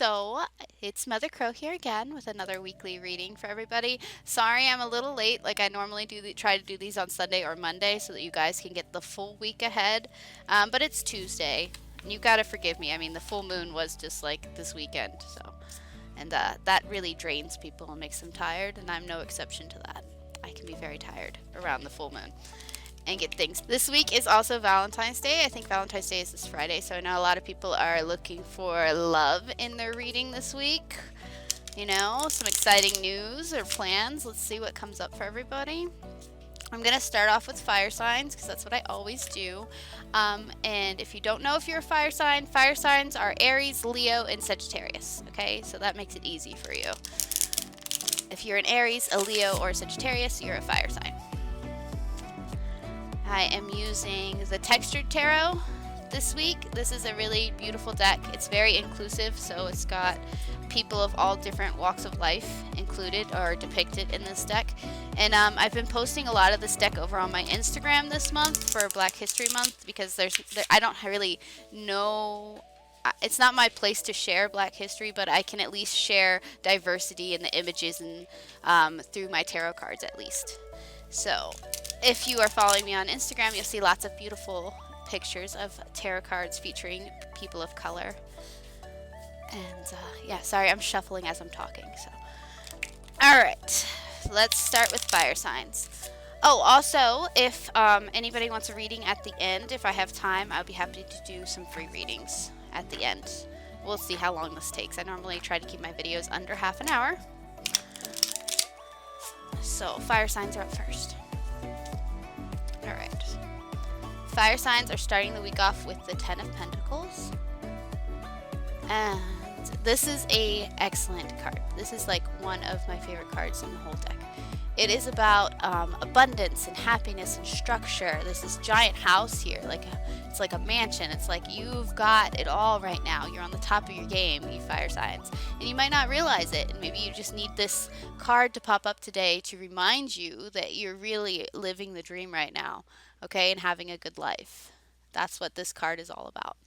So it's Mother Crow here again with another weekly reading for everybody. Sorry I'm a little late. Like I normally try to do these on Sunday or Monday so that you guys can get the full week ahead. But it's Tuesday. And you gotta forgive me. I mean, the full moon was just like this weekend, and that really drains people and makes them tired, and I'm no exception to that. I can be very tired around the full moon and get things. This week is also Valentine's Day. I think Valentine's Day is this Friday, so I know a lot of people are looking for love in their reading this week. You know, some exciting news or plans. Let's see what comes up for everybody. I'm going to start off with fire signs because that's what I always do. And if you don't know if you're a fire signs are Aries, Leo, and Sagittarius. Okay, so that makes it easy for you. If you're an Aries, a Leo, or a Sagittarius, you're a fire sign. I am using the Textured Tarot this week. This is a really beautiful deck. It's very inclusive, so it's got people of all different walks of life included or depicted in this deck. And I've been posting a lot of this deck over on my Instagram this month for Black History Month because I don't really know. It's not my place to share Black history, but I can at least share diversity in the images and through my tarot cards at least. So if you are following me on Instagram, you'll see lots of beautiful pictures of tarot cards featuring people of color. And yeah, sorry, I'm shuffling as I'm talking. So, all right, let's start with fire signs. Oh, also, if anybody wants a reading at the end, if I have time, I'll be happy to do some free readings at the end. We'll see how long this takes. I normally try to keep my videos under half an hour. So, fire signs are up first. All right. Fire signs are starting the week off with the Ten of Pentacles. And this is a excellent card. This is like one of my favorite cards in the whole deck. It is about abundance and happiness and structure. There's this giant house here, it's like a mansion. It's like you've got it all right now. You're on the top of your game, you fire signs. And you might not realize it, and maybe you just need this card to pop up today to remind you that you're really living the dream right now, okay, and having a good life. That's what this card is all about.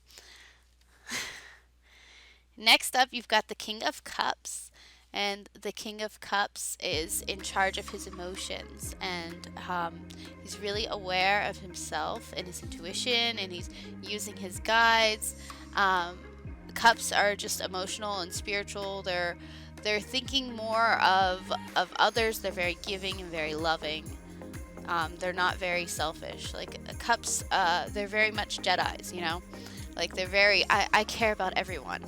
Next up, you've got the King of Cups. And the King of Cups is in charge of his emotions, and he's really aware of himself and his intuition, and he's using his guides. Cups are just emotional and spiritual. They're thinking more of others. They're very giving and very loving. They're not very selfish. Like cups, they're very much Jedis, you know? Like they're very, I care about everyone.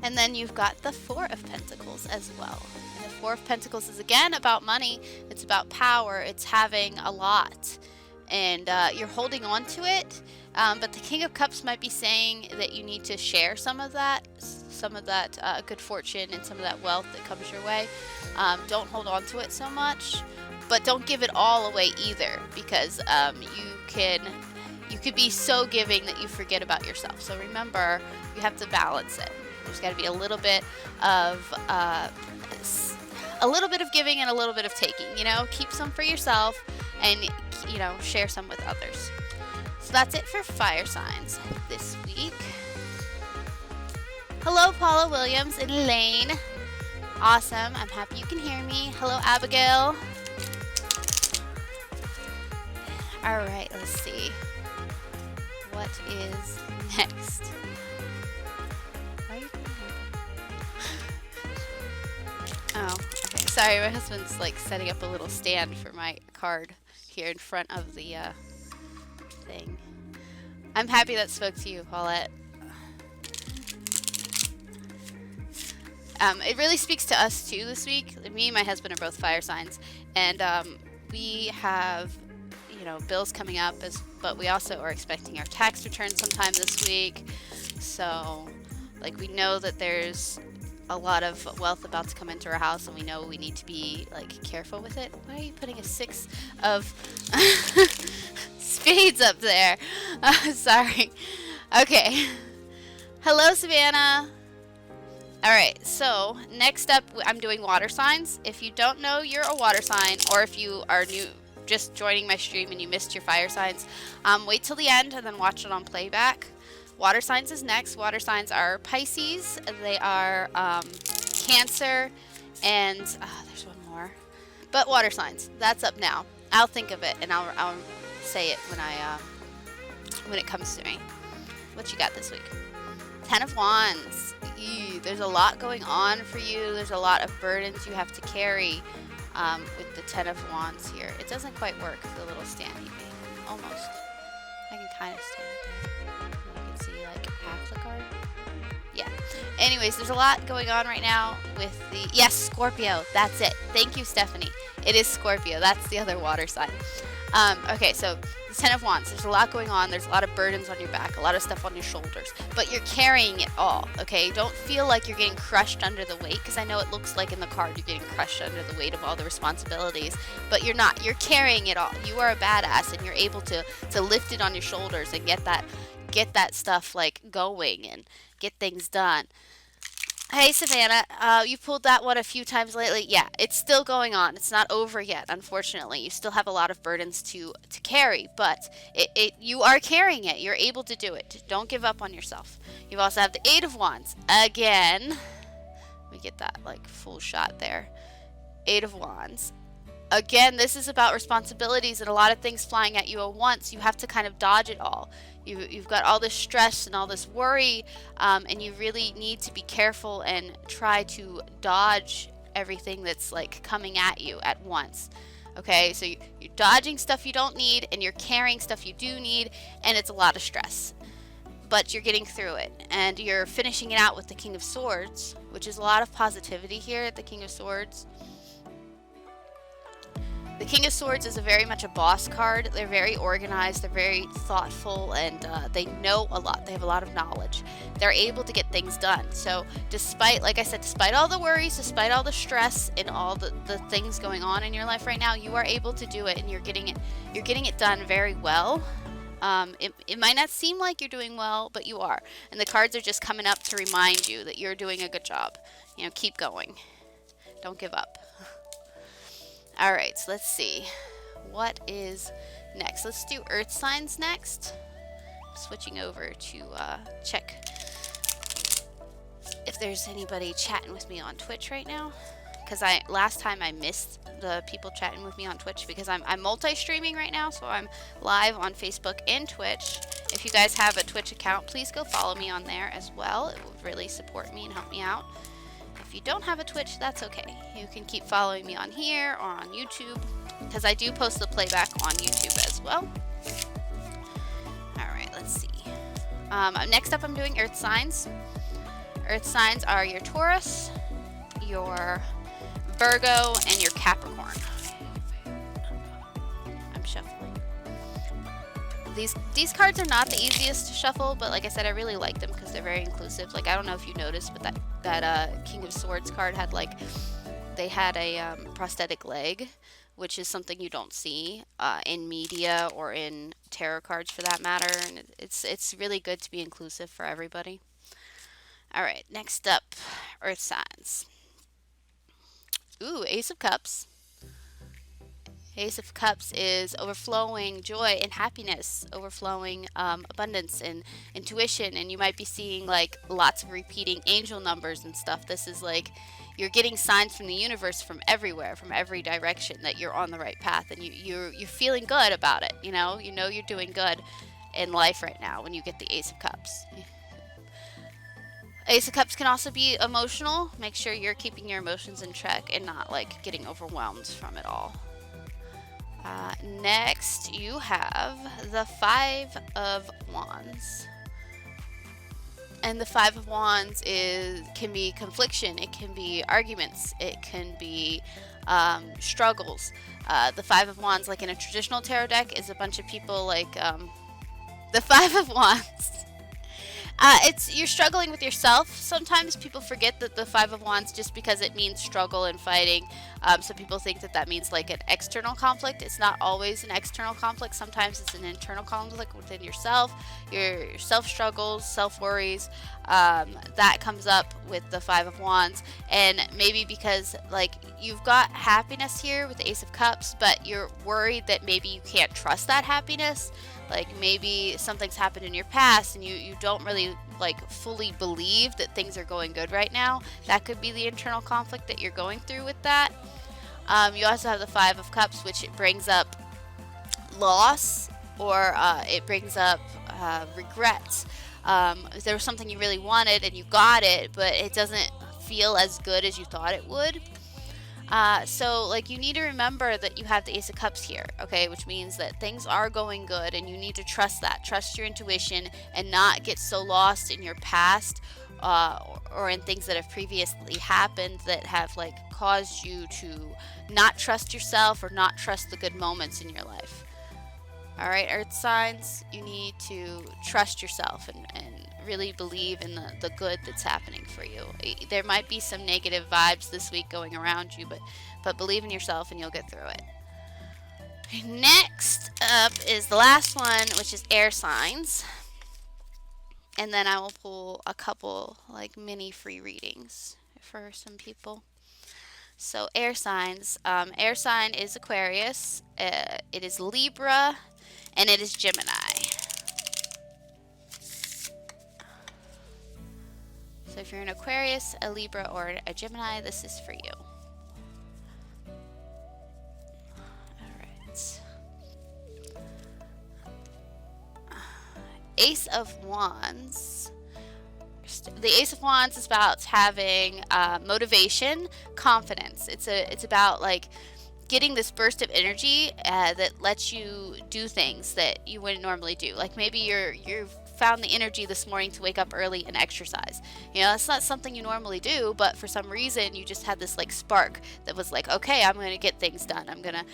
And then you've got the Four of Pentacles as well. And the Four of Pentacles is again about money. It's about power. It's having a lot. And you're holding on to it. But the King of Cups might be saying that you need to share some of that good fortune and some of that wealth that comes your way. Don't hold on to it so much. But don't give it all away either, because you could be so giving that you forget about yourself. So remember, you have to balance it. There's got to be a little bit of giving and a little bit of taking. You know, keep some for yourself, and share some with others. So that's it for fire signs this week. Hello, Paula Williams and Elaine. Awesome. I'm happy you can hear me. Hello, Abigail. All right. Let's see. What is next? Oh, okay. Sorry, my husband's like setting up a little stand for my card here in front of the thing. I'm happy that spoke to you, Paulette. It really speaks to us too this week. Me and my husband are both fire signs, and we have bills coming up, but we also are expecting our tax return sometime this week. So we know that there's a lot of wealth about to come into our house, and we know we need to be careful with it. Why are you putting a 6 of spades up there? Sorry. Okay. Hello, Savannah. All right, so next up, I'm doing water signs. If you don't know you're a water sign, or if you are new, just joining my stream and you missed your fire signs, wait till the end and then watch it on playback. Water signs is next. Water signs are Pisces. They are Cancer, and there's one more. But water signs. That's up now. I'll think of it and I'll say it when it comes to me. What you got this week? 10 of Wands. Ew, there's a lot going on for you. There's a lot of burdens you have to carry with the 10 of Wands here. It doesn't quite work, the little standy thing. Almost. I can kind of stand it there. You can see like half the card. Yeah. Anyways, there's a lot going on right now with the... Yes, Scorpio. That's it. Thank you, Stephanie. It is Scorpio. That's the other water sign. Okay, so the 10 of Wands. There's a lot going on. There's a lot of burdens on your back, a lot of stuff on your shoulders, but you're carrying it all, okay? Don't feel like you're getting crushed under the weight, because I know it looks like in the card you're getting crushed under the weight of all the responsibilities, but you're not. You're carrying it all. You are a badass, and you're able to lift it on your shoulders and get that stuff like going and get things done. Hey, Savannah, you pulled that one a few times lately. Yeah, it's still going on. It's not over yet, unfortunately. You still have a lot of burdens to carry, but you are carrying it. You're able to do it. Don't give up on yourself. You also have the 8 of Wands. Again, let me get that like full shot there. 8 of Wands. Again, this is about responsibilities and a lot of things flying at you at once. You have to kind of dodge it all. You've got all this stress and all this worry, and you really need to be careful and try to dodge everything that's like coming at you at once. Okay, so you're dodging stuff you don't need and you're carrying stuff you do need, and it's a lot of stress. But you're getting through it, and you're finishing it out with the King of Swords, which is a lot of positivity here at the King of Swords. The King of Swords is very much a boss card. They're very organized, they're very thoughtful, and they know a lot. They have a lot of knowledge. They're able to get things done. So despite, like I said, despite all the worries, despite all the stress and all the things going on in your life right now, you are able to do it, and you're getting it done very well. It might not seem like you're doing well, but you are. And the cards are just coming up to remind you that you're doing a good job. You know, keep going. Don't give up. All right, so let's see. What is next? Let's do Earth signs next. Switching over to check if there's anybody chatting with me on Twitch right now. Because last time I missed the people chatting with me on Twitch because I'm multi-streaming right now, so I'm live on Facebook and Twitch. If you guys have a Twitch account, please go follow me on there as well. It would really support me and help me out. If you don't have a Twitch, that's okay. You can keep following me on here or on YouTube, because I do post the playback on YouTube as well. Alright, let's see. Next up I'm doing Earth signs. Earth signs are your Taurus, your Virgo, and your Capricorn. I'm shuffling. These cards are not the easiest to shuffle, but like I said, I really like them because they're very inclusive. Like, I don't know if you noticed, but that King of Swords card had they had a prosthetic leg, which is something you don't see in media or in tarot cards for that matter. And it's really good to be inclusive for everybody. All right, next up, Earth signs. Ooh, Ace of Cups. Ace of Cups is overflowing joy and happiness, overflowing abundance and intuition, and you might be seeing like lots of repeating angel numbers and stuff. This is like you're getting signs from the universe from everywhere, from every direction, that you're on the right path, and you're feeling good about it. You know you're doing good in life right now when you get the Ace of Cups. Ace of Cups can also be emotional. Make sure you're keeping your emotions in check and not like getting overwhelmed from it all. Next, you have the 5 of Wands. And the 5 of Wands can be confliction, it can be arguments, it can be struggles. The 5 of Wands, like in a traditional tarot deck, is a bunch of people like the 5 of Wands. You're struggling with yourself. Sometimes people forget that the 5 of Wands, just because it means struggle and fighting, so people think that means like an external conflict. It's not always an external conflict. Sometimes it's an internal conflict within yourself, your self-struggles, self-worries. That comes up with the 5 of Wands, and maybe because like you've got happiness here with the Ace of Cups, but you're worried that maybe you can't trust that happiness. Like maybe something's happened in your past and you don't really like fully believe that things are going good right now. That could be the internal conflict that you're going through with that. You also have the Five of Cups, which it brings up loss, or it brings up regrets. There was something you really wanted and you got it, but it doesn't feel as good as you thought it would. So like you need to remember that you have the Ace of Cups here, okay, which means that things are going good and you need to trust that, trust your intuition, and not get so lost in your past or in things that have previously happened that have like caused you to not trust yourself or not trust the good moments in your life. All right, Earth signs, you need to trust yourself and really believe in the good that's happening for you. There might be some negative vibes this week going around you, but believe in yourself and you'll get through it. Next up is the last one, which is air signs. And then I will pull a couple like mini free readings for some people. So air signs. Air sign is Aquarius. It is Libra. And it is Gemini. So if you're an Aquarius, a Libra, or a Gemini, this is for you. Alright. Ace of Wands. The Ace of Wands is about having motivation, confidence. It's about like getting this burst of energy that lets you do things that you wouldn't normally do. Like maybe you've found the energy this morning to wake up early and exercise. You know, that's not something you normally do, but for some reason you just had this like spark that was like, okay, I'm going to get things done. I'm going to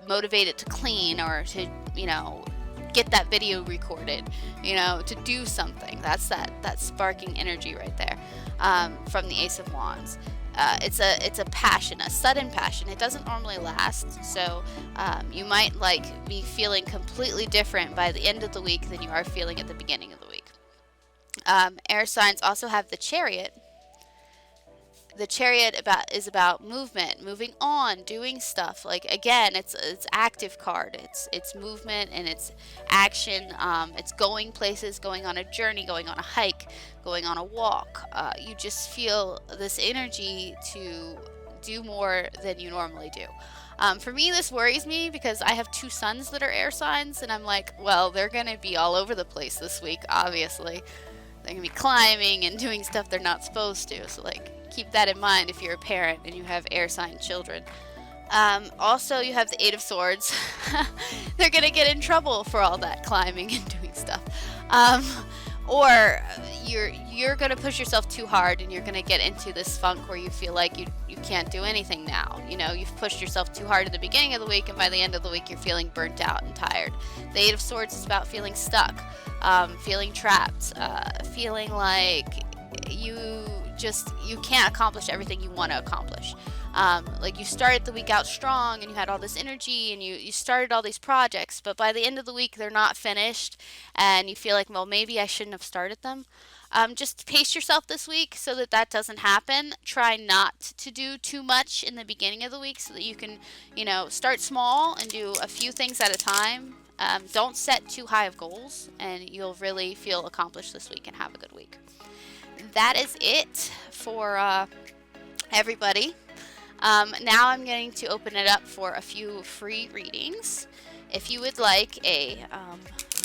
motivate it to clean or to, you know, get that video recorded, you know, to do something. That's that sparking energy right there from the Ace of Wands. It's a passion, a sudden passion. It doesn't normally last, so you might like be feeling completely different by the end of the week than you are feeling at the beginning of the week. Air signs also have the Chariot. The Chariot is about movement, moving on, doing stuff. Like again, it's active card. It's movement and it's action. It's going places, going on a journey, going on a hike, going on a walk. You just feel this energy to do more than you normally do. For me, this worries me because I have two sons that are air signs, and I'm like, well, they're gonna be all over the place this week. Obviously, they're gonna be climbing and doing stuff they're not supposed to. So like, keep that in mind if you're a parent and you have air sign children. Also, you have the Eight of Swords. They're gonna get in trouble for all that climbing and doing stuff. Or you're gonna push yourself too hard and you're gonna get into this funk where you feel like you can't do anything now. You know, you've pushed yourself too hard at the beginning of the week, and by the end of the week you're feeling burnt out and tired. The Eight of Swords is about feeling stuck, feeling trapped, feeling like you can't accomplish everything you want to accomplish. Like you started the week out strong and you had all this energy and you started all these projects, but by the end of the week they're not finished and you feel like, well, maybe I shouldn't have started them. Just pace yourself this week so that doesn't happen. Try not to do too much in the beginning of the week so that you can, you know, start small and do a few things at a time. Don't set too high of goals and you'll really feel accomplished this week and have a good week. That is it for everybody. Now I'm going to open it up for a few free readings. If you would like a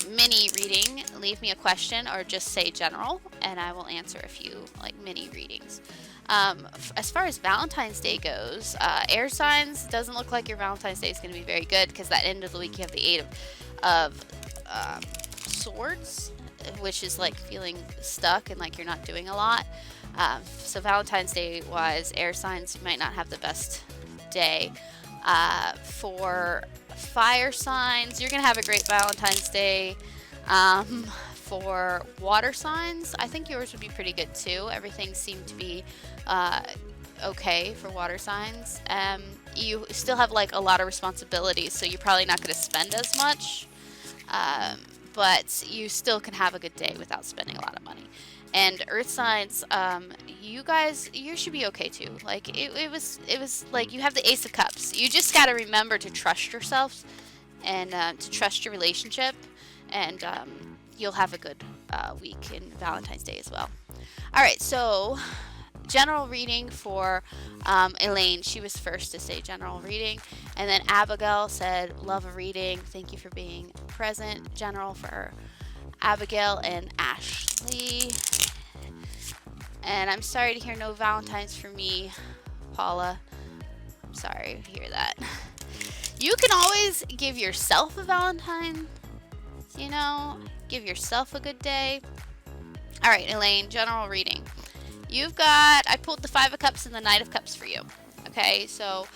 mini reading, leave me a question or just say general, and I will answer a few like mini readings. As far as Valentine's Day goes, air signs, doesn't look like your Valentine's Day is going to be very good because that end of the week you have the Eight of Swords, which is like feeling stuck and like you're not doing a lot. So Valentine's Day wise, air signs might not have the best day. For fire signs, you're gonna have a great Valentine's Day. For water signs, I think yours would be pretty good too. Everything seemed to be okay for water signs. You still have like a lot of responsibilities, so you're probably not gonna spend as much. But you still can have a good day without spending a lot of money. And earth signs, you should be okay too. Like it was like you have the Ace of Cups. You just got to remember to trust yourself and to trust your relationship and you'll have a good week in Valentine's Day as well. All right, so general reading for Elaine. She was first to say general reading. And then Abigail said, love a reading. Thank you for being present. General for Abigail and Ashley. And I'm sorry to hear no Valentines for me, Paula. I'm sorry to hear that. You can always give yourself a Valentine, you know, give yourself a good day. All right, Elaine, general reading. You've got, I pulled the Five of Cups and the Knight of Cups for you. Okay, so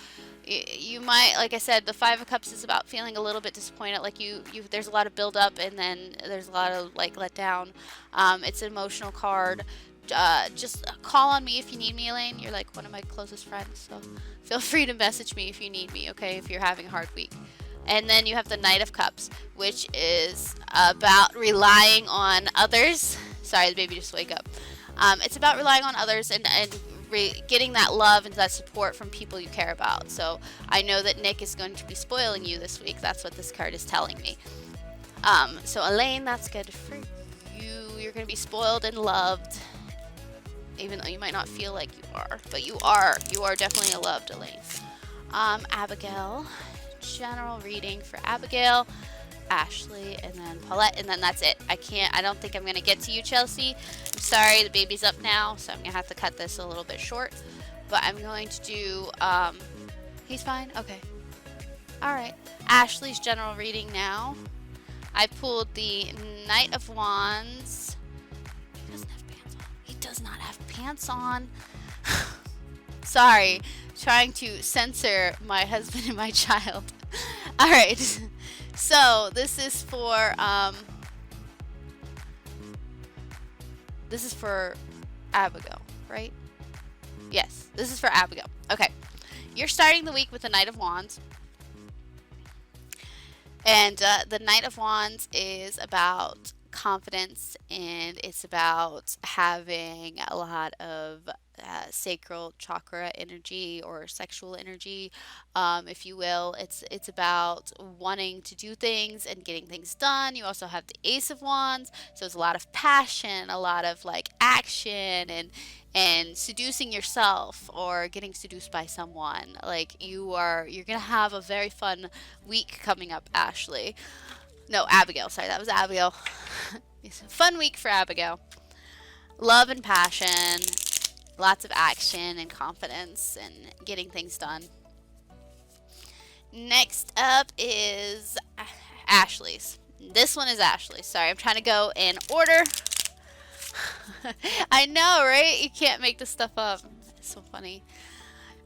you might, like I said, the Five of Cups is about feeling a little bit disappointed. Like there's a lot of build up and then there's a lot of like let down. It's an emotional card. Just call on me if you need me, Elaine. You're like one of my closest friends, so feel free to message me if you need me, okay, if you're having a hard week. And then you have the Knight of Cups, which is about relying on others. Sorry, the baby just wake up. It's about relying on others and getting that love and that support from people you care about. So I know that Nick is going to be spoiling you this week. That's what this card is telling me. So Elaine, that's good for you. You're going to be spoiled and loved, even though you might not feel like you are. But you are. You are definitely a loved Elaine. Abigail. General reading for Abigail, Ashley, and then Paulette, and then that's it. I don't think I'm going to get to you, Chelsea. I'm sorry, the baby's up now, so I'm going to have to cut this a little bit short. But I'm going to do, he's fine? Okay. Alright. Ashley's general reading now. I pulled the Knight of Wands. He doesn't have pants on. He does not have pants on. Sorry. Trying to censor my husband and my child. All right. So this is for Abigail, right? Yes, this is for Abigail. Okay. You're starting the week with the Knight of Wands. And the Knight of Wands is about confidence, and it's about having a lot of sacral chakra energy or sexual energy, if you will. It's about wanting to do things and getting things done. You also have the Ace of Wands, so it's a lot of passion, a lot of like action, and seducing yourself or getting seduced by someone. Like you're gonna have a very fun week coming up, Ashley. No, Abigail. Sorry, that was Abigail. It's a fun week for Abigail. Love and passion, lots of action and confidence and getting things done. Next up is Ashley's. This one is Ashley's. Sorry, I'm trying to go in order. I know, right? You can't make this stuff up. It's so funny.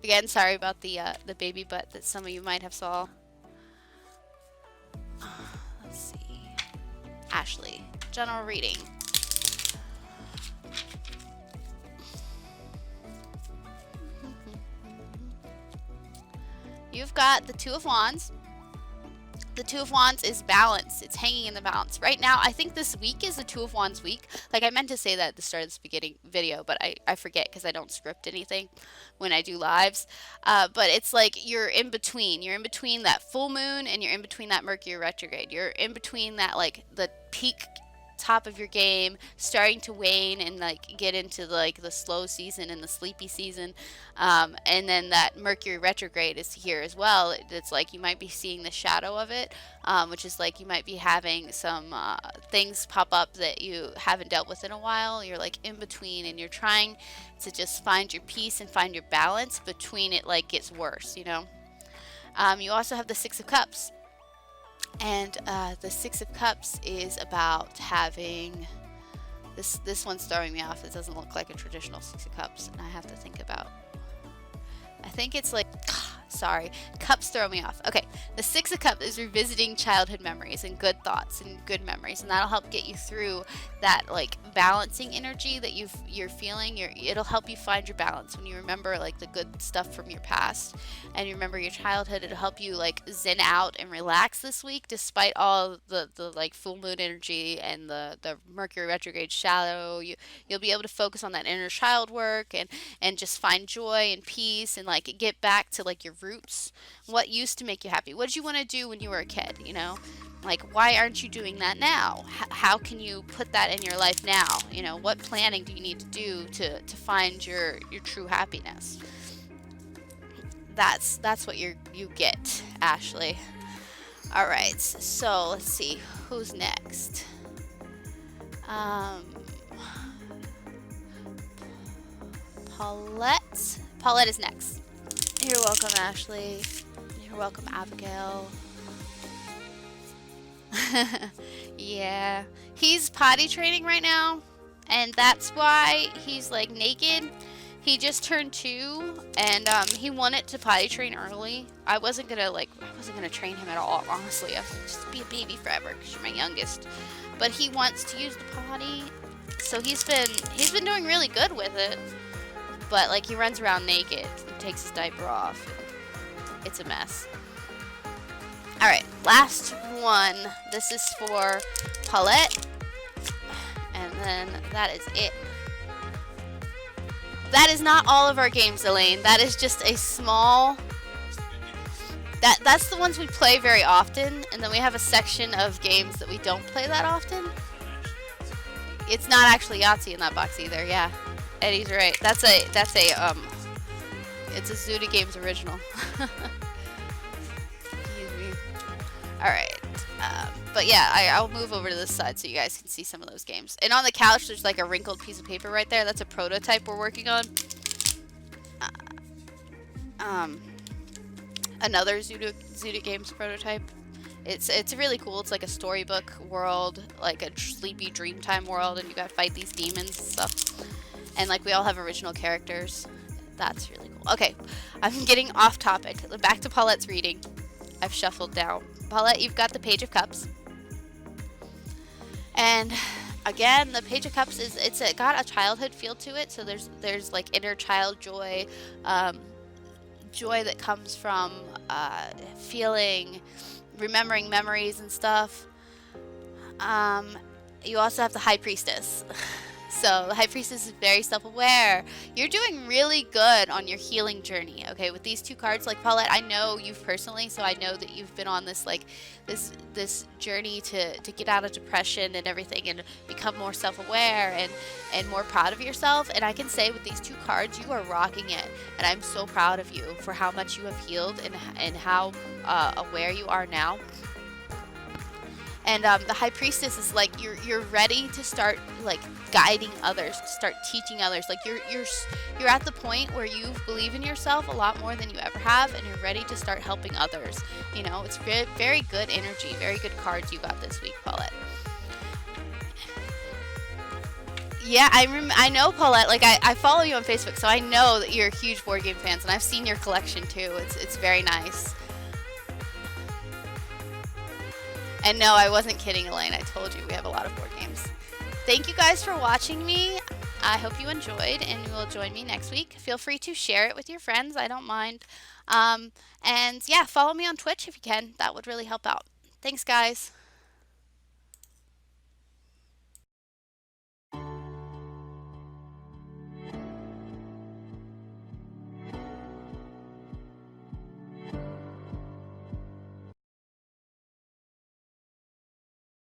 Again, sorry about the baby butt that some of you might have saw. Let's see. Ashley, general reading. You've got the Two of Wands. The Two of Wands is balance. It's hanging in the balance. Right now, I think this week is the Two of Wands week. Like, I meant to say that at the start of this beginning video, but I forget because I don't script anything when I do lives. But it's like you're in between. You're in between that full moon and you're in between that Mercury retrograde. You're in between that, like, the peak top of your game starting to wane and like get into like the slow season and the sleepy season, and then that Mercury retrograde is here as well. It's like you might be seeing the shadow of it, which is like you might be having some things pop up that you haven't dealt with in a while. You're like in between and you're trying to just find your peace and find your balance between it, like gets worse, you know. You also have the Six of Cups. And the Six of Cups is about having this one's throwing me off. It doesn't look like a traditional Six of Cups, and I have to think about. I think it's like, sorry, cups throw me off. Okay, the Six of Cups is revisiting childhood memories and good thoughts and good memories, and that'll help get you through that like balancing energy that you're feeling. It'll help you find your balance when you remember like the good stuff from your past and you remember your childhood. It'll help you like zen out and relax this week, despite all the like full moon energy and the Mercury retrograde shadow. You'll be able to focus on that inner child work and just find joy and peace and like get back to like your roots. What used to make you happy? What did you want to do when you were a kid? You know, like why aren't you doing that now? How can you put that in your life now? You know, what planning do you need to do to find your true happiness? That's what you get, Ashley. All right, so let's see who's next. Um, Paulette. Paulette is next. You're welcome, Ashley. You're welcome, Abigail. Yeah, he's potty training right now, and that's why he's like naked. He just turned 2, and he wanted to potty train early. I wasn't gonna train him at all, honestly. I was like, just be a baby forever because you're my youngest. But he wants to use the potty, so he's been doing really good with it. But like he runs around naked and takes his diaper off. It's a mess. All right, last one. This is for Paulette, and then that is it. That is not all of our games, Elaine. That is just a small... That's the ones we play very often, and then we have a section of games that we don't play that often. It's not actually Yahtzee in that box either, yeah. Eddie's right. It's a Zodiac Games original. Excuse me. Alright. But yeah, I'll move over to this side so you guys can see some of those games. And on the couch, there's like a wrinkled piece of paper right there. That's a prototype we're working on. Another Zodiac Games prototype. It's really cool. It's like a storybook world, like a sleepy dreamtime world, and you gotta fight these demons and stuff. And like we all have original characters. That's really cool. Okay, I'm getting off topic. Back to Paulette's reading. I've shuffled down. Paulette, you've got the Page of Cups. And again, the Page of Cups it's got a childhood feel to it. So there's like inner child joy, joy that comes from remembering memories and stuff. You also have the High Priestess. So the High Priestess is very self-aware. You're doing really good on your healing journey, okay? With these 2 cards, like Paulette, I know you personally, so I know that you've been on this this journey to get out of depression and everything, and become more self-aware and more proud of yourself. And I can say with these 2 cards, you are rocking it, and I'm so proud of you for how much you have healed and how aware you are now. And the High Priestess is like you're ready to start like guiding others, to start teaching others. Like you're at the point where you believe in yourself a lot more than you ever have, and you're ready to start helping others. You know, it's very, very good energy, very good cards you got this week, Paulette. Yeah, I know, Paulette. Like I follow you on Facebook, so I know that you're huge board game fans, and I've seen your collection too. It's very nice. And no, I wasn't kidding, Elaine. I told you we have a lot of board games. Thank you guys for watching me. I hope you enjoyed, and you will join me next week. Feel free to share it with your friends. I don't mind. And yeah, follow me on Twitch if you can. That would really help out. Thanks, guys.